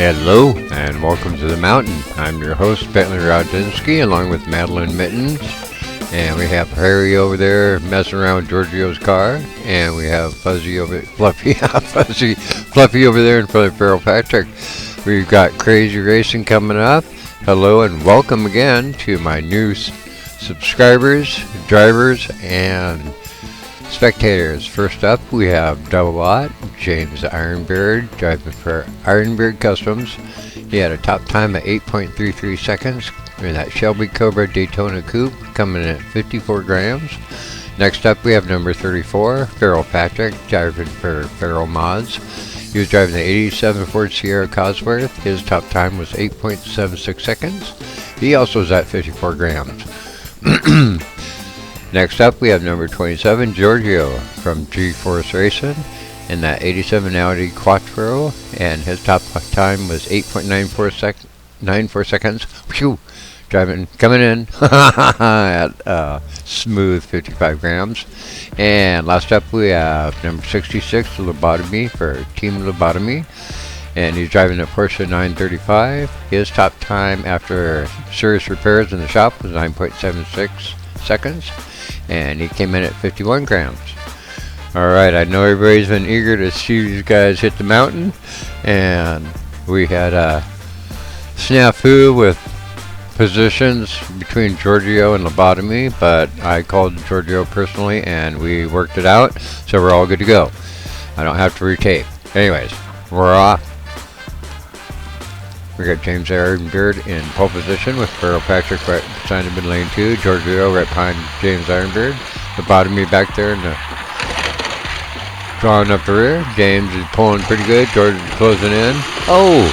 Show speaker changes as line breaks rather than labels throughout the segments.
Hello and welcome to the mountain. I'm your host Bentley Rodzinski along with Madeline Mittens, and we have Harry over there messing around with Giorgio's car, and we have Fluffy over there in front of Feral Patrick. We've got Crazy Racing coming up. Hello and welcome again to my new subscribers, drivers, and spectators. First up, we have Double Lot, James Ironbeard, driving for Ironbeard Customs. He had a top time at 8.33 seconds in that Shelby Cobra Daytona Coupe, coming in at 54 grams. Next up, we have number 34, Feral Patrick, driving for Feral Mods. He was driving the 87 Ford Sierra Cosworth. His top time was 8.76 seconds. He also was at 54 grams. Next up, we have number 27, Giorgio from Coarse Racing in that 87 Audi Quattro, and his top time was 8.94 seconds. Whew! Coming in at smooth 55 grams. And last up, we have number 66, Lobotomy for Team Lobotomy, and he's driving a Porsche 935. His top time after serious repairs in the shop was 9.76 seconds. And he came in at 51 grams. Alright, I know everybody's been eager to see these guys hit the mountain, and we had a snafu with positions between Giorgio and Lobotomy, but I called Giorgio personally and we worked it out, so we're all good to go. I don't have to retape. Anyways, we're off. We got James Ironbeard in pole position with Feral Patrick right beside him in lane 2. Giorgio right behind James Ironbeard. Lobotomy back there and drawing up the rear. James is pulling pretty good. Giorgio's closing in. Oh!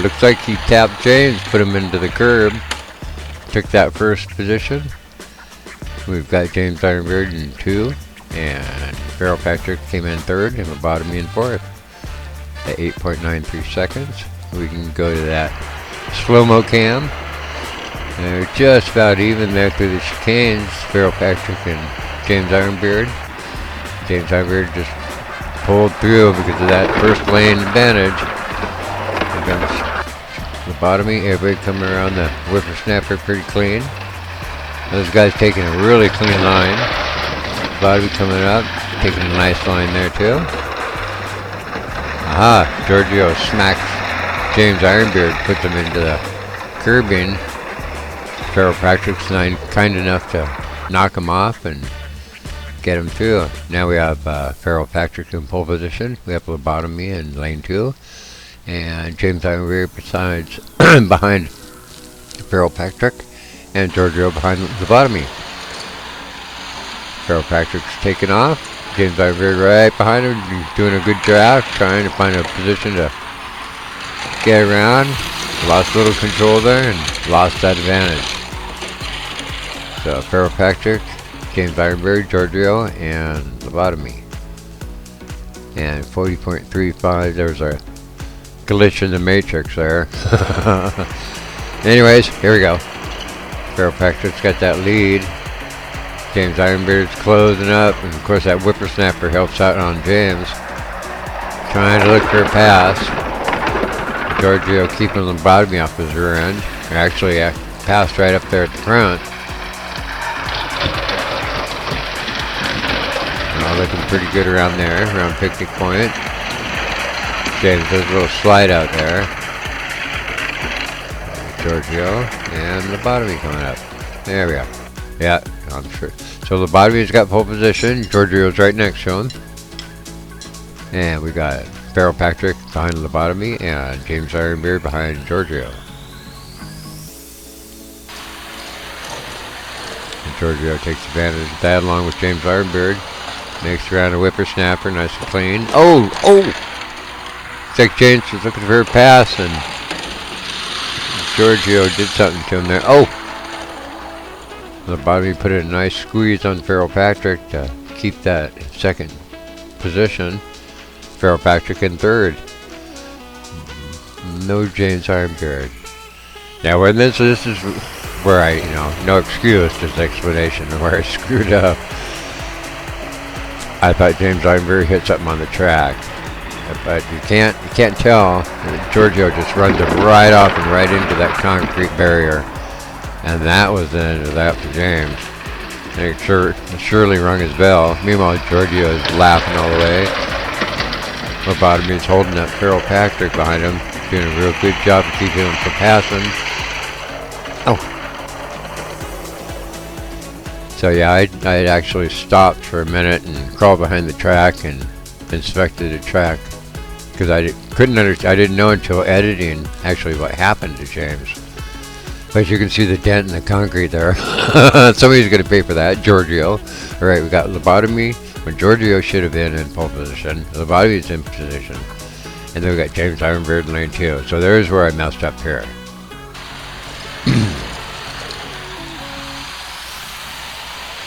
Looks like he tapped James, put him into the curb. Took that first position. We've got James Ironbeard in 2. And Feral Patrick came in 3rd and Lobotomy in 4th at 8.93 seconds. We can go to that slow-mo cam. And they're just about even there through the chicanes, Feral Patrick and James Ironbeard. James Ironbeard just pulled through because of that first lane advantage. Here comes Lobotomy, everybody coming around the whippersnapper pretty clean. Those guys taking a really clean line. Lobotomy coming up, taking a nice line there too. Aha, Giorgio smacks James Ironbeard, puts him into the curbing. Feral Patrick's kind enough to knock him off and get him through. Now we have Feral Patrick in pole position. We have Lobotomy in lane 2. And James Ironbeard behind Feral Patrick. And Giorgio behind Lobotomy. Feral Patrick's taking off. James Ironbeard right behind him, doing a good job, trying to find a position to get around. Lost a little control there and lost that advantage. So Feral Patrick, James Ironbeard, Giorgio, and Lobotomy. And 40.35, there's a glitch in the matrix there. Anyways, here we go. Feral Patrick's got that lead. James Ironbeard's closing up, and of course that whippersnapper helps out on James. Trying to look for a pass. Giorgio keeping Lobotomy off his rear end. Actually, passed right up there at the front. Looking pretty good around there, around Picnic Point. James does a little slide out there. Giorgio and Lobotomy coming up. There we go. Yeah, I'm sure. So Lobotomy's got pole position. Giorgio's right next to him. And we got Feral Patrick behind Lobotomy and James Ironbeard behind Giorgio. And Giorgio takes advantage of that along with James Ironbeard. Makes around a whippersnapper, nice and clean. Oh! It's like James was looking for a pass and Giorgio did something to him there. Oh! Lobotomy put a nice squeeze on Feral Patrick to keep that second position. Feral Patrick in 3rd. No James Ironbeard. Now when this is where I, no excuse, just explanation of where I screwed up. I thought James Ironbeard hit something on the track. but you can't tell. Giorgio just runs him right off and right into that concrete barrier, and that was the end of that for James. And it surely rung his bell. Meanwhile, Giorgio is laughing all the way. Lobotomy's holding that Feral Patrick behind him, doing a real good job of keeping him from passing. Oh. So yeah, I actually stopped for a minute and crawled behind the track and inspected the track because I didn't know until editing actually what happened to James. But you can see the dent in the concrete there. Somebody's going to pay for that. Giorgio. All right, we got Lobotomy when Giorgio should have been in pole position. Lobotomy's in position, and then we got James Ironbeard in lane 2. So there's where I messed up here.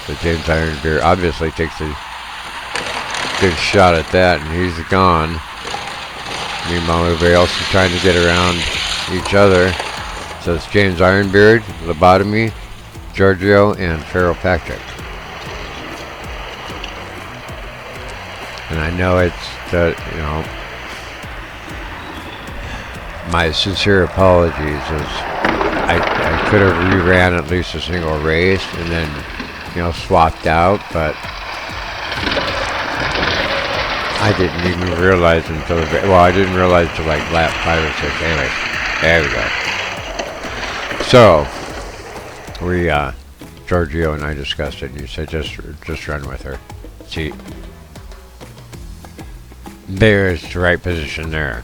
So James Ironbeard obviously takes a good shot at that, and he's gone. Meanwhile, everybody else is trying to get around each other. So it's James Ironbeard, Lobotomy, Giorgio, and Feral Patrick. And I know it's my sincere apologies. I could have reran at least a single race and then swapped out, but I didn't even realize until I didn't realize until like lap 5 or 6. Anyways, there we go. So Giorgio and I discussed it, and you said just run with her. See, there's the right position there.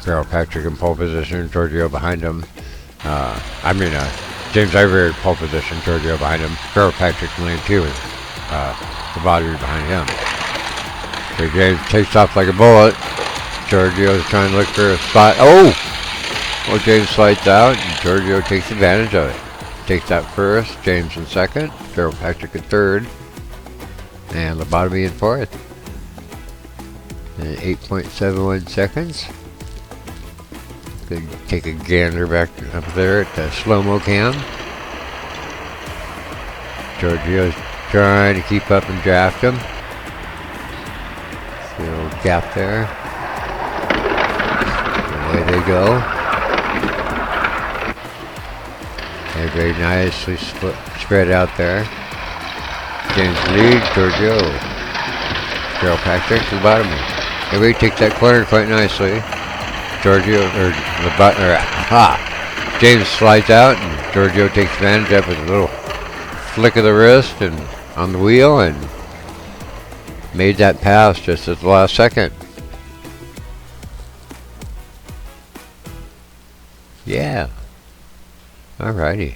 Feral Patrick in pole position, Giorgio behind him. James Ironbeard pole position, Giorgio behind him. Feral Patrick in lane 2 with Lobotomy behind him. So James takes off like a bullet. Giorgio's trying to look for a spot. Oh! Well, James slides out, and Giorgio takes advantage of it. Takes that first, James in second, Feral Patrick in third, and Lobotomy in fourth. And 8.71 seconds. Could take a gander back up there at the slow-mo cam. Giorgio's trying to keep up and draft him. See a little gap there. Away they go. They're very nicely spread out there. James lead, Giorgio. Feral Patrick to the bottom. Everybody takes that corner quite nicely. James slides out, and Giorgio takes advantage of it with a little flick of the wrist and on the wheel, and made that pass just at the last second. Yeah. Alrighty.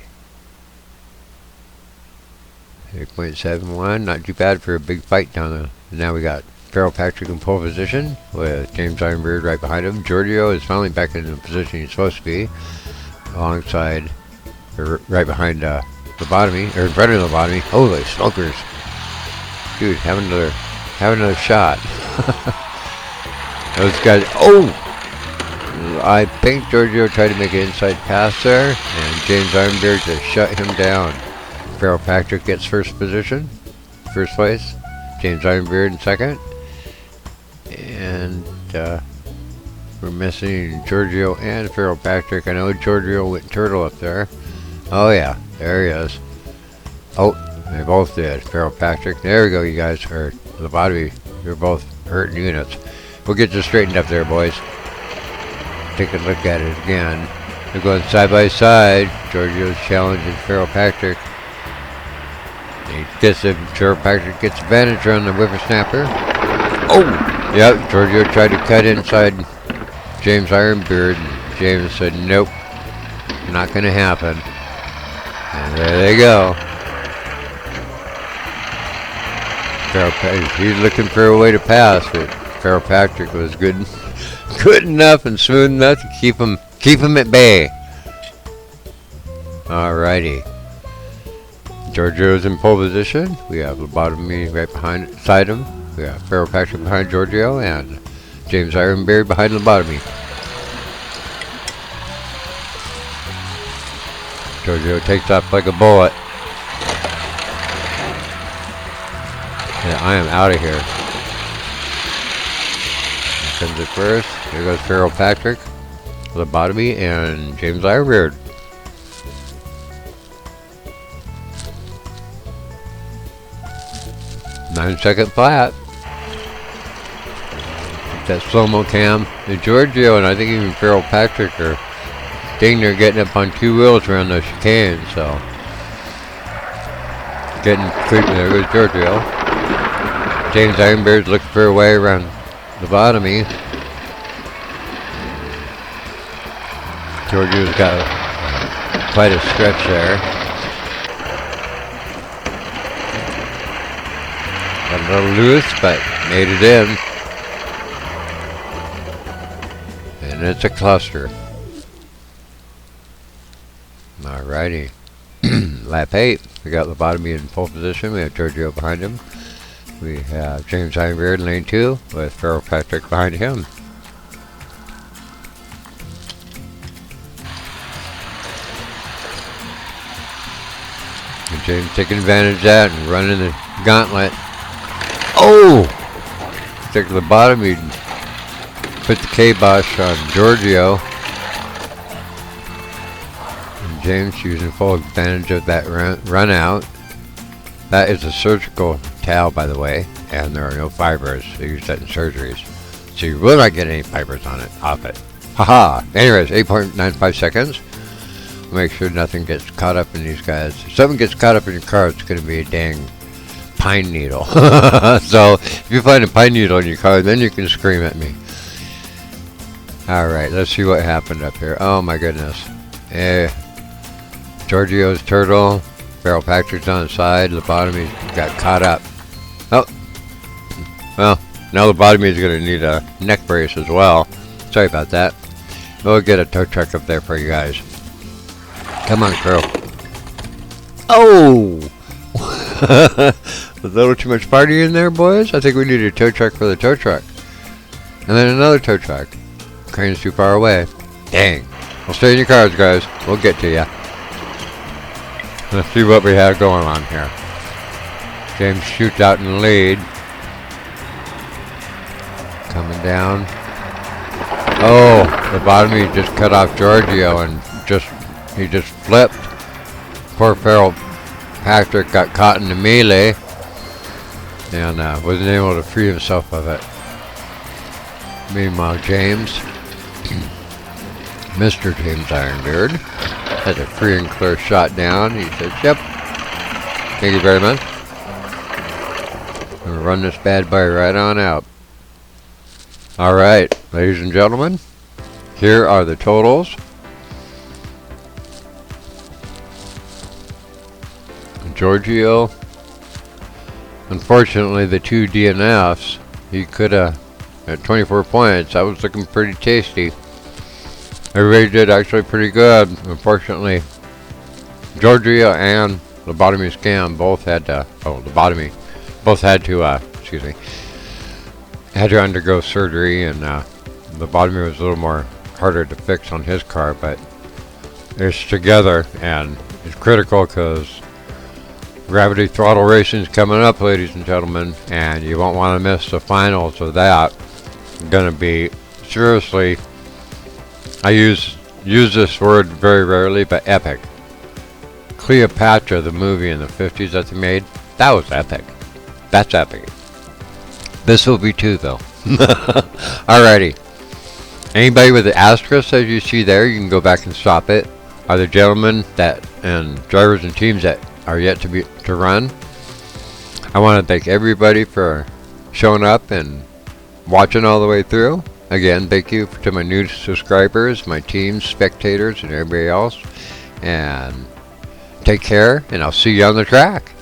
8.71, not too bad for a big fight down there. Now we got Feral Patrick in pole position with James Ironbeard right behind him. Giorgio is finally back in the position he's supposed to be, alongside, or right behind Lobotomy, or in front of Lobotomy. Holy smokers! Dude, have another shot. Those guys. Oh! I think Giorgio tried to make an inside pass there, and James Ironbeard just shut him down. Feral Patrick gets first place. James Ironbeard in second. And we're missing Giorgio and Feral Patrick. I know Giorgio went turtle up there. Oh yeah, there he is. Oh, they both did. Feral Patrick. There we go, you guys. Or Lobotomy. You're both hurting units. We'll get you straightened up there, boys. Take a look at it again. They're going side by side. Giorgio's challenging Feral Patrick. Feral Patrick gets advantage around the whippersnapper. Oh! Yep, Giorgio tried to cut inside James Ironbeard. James said, nope, not going to happen. And there they go. He's looking for a way to pass, but Feral Patrick was good enough and smooth enough to keep him at bay. Alrighty. Giorgio's in pole position. We have Lobotomy right beside him. We have Feral Patrick behind Giorgio and James Ironbeard behind Lobotomy. Giorgio takes off like a bullet. Yeah, I am out of here. Sends it first. Here goes Feral Patrick, Lobotomy, and James Ironbeard. Nine-second flat. That slow-mo cam. And Giorgio and I think even Feral Patrick are dang near getting up on two wheels around the chicane, so getting creepy. There goes Giorgio. James Ironbeard's looking for a way around the Lobotomy. Giorgio's got quite a stretch there. Got a little loose, but made it in. And it's a cluster. Alrighty. Lap 8. We got Lobotomy in pole position. We have Giorgio behind him. We have James Ironbeard in lane 2 with Feral Patrick behind him. And James taking advantage of that and running the gauntlet. Oh! I think Lobotomy put the kibosh on Giorgio. And James using full advantage of that run out. That is a surgical towel, by the way, and there are no fibers. They use that in surgeries. So you will not get any fibers on it, off it. Haha! Anyways, 8.95 seconds. Make sure nothing gets caught up in these guys. If something gets caught up in your car, it's going to be a dang pine needle. So, if you find a pine needle in your car, then you can scream at me. Alright, let's see what happened up here. Oh my goodness. Giorgio's turtle. Feral Patrick's on the side. Lobotomy got caught up. Oh. Well, now Lobotomy is going to need a neck brace as well. Sorry about that. We'll get a tow truck up there for you guys. Come on, crew. Oh! A little too much party in there, boys. I think we need a tow truck for the tow truck. And then another tow truck. Crane's too far away. Dang. Well, stay in your cars, guys. We'll get to ya. Let's see what we have going on here. James shoots out in the lead. Coming down. Oh, Lobotomy just cut off Giorgio and he just flipped. Poor Feral Patrick got caught in the melee and wasn't able to free himself of it. Meanwhile, James, Mr. James Ironbeard, has a free and clear shot down. He says, yep, thank you very much. We'll run this bad boy right on out. Alright, ladies and gentlemen, here are the totals. Giorgio, unfortunately the two DNFs, he could have, at 24 points, that was looking pretty tasty. Everybody did actually pretty good. Unfortunately, Giorgio and Lobotomy Scam both had to, had to undergo surgery, and Lobotomy was a little more harder to fix on his car, but it's together and it's critical because Gravity Throttle Racing is coming up, ladies and gentlemen, and you won't want to miss the finals of that. It's gonna be, seriously, I use this word very rarely, but epic. Cleopatra, the movie in the 50s that they made, that was epic. That's epic. This will be too, though. Alrighty. Anybody with the asterisk as you see there, you can go back and stop it. Are the gentlemen that and drivers and teams that are yet to run? I want to thank everybody for showing up and watching all the way through. Again, thank you to my new subscribers, my team, spectators, and everybody else. And take care, and I'll see you on the track.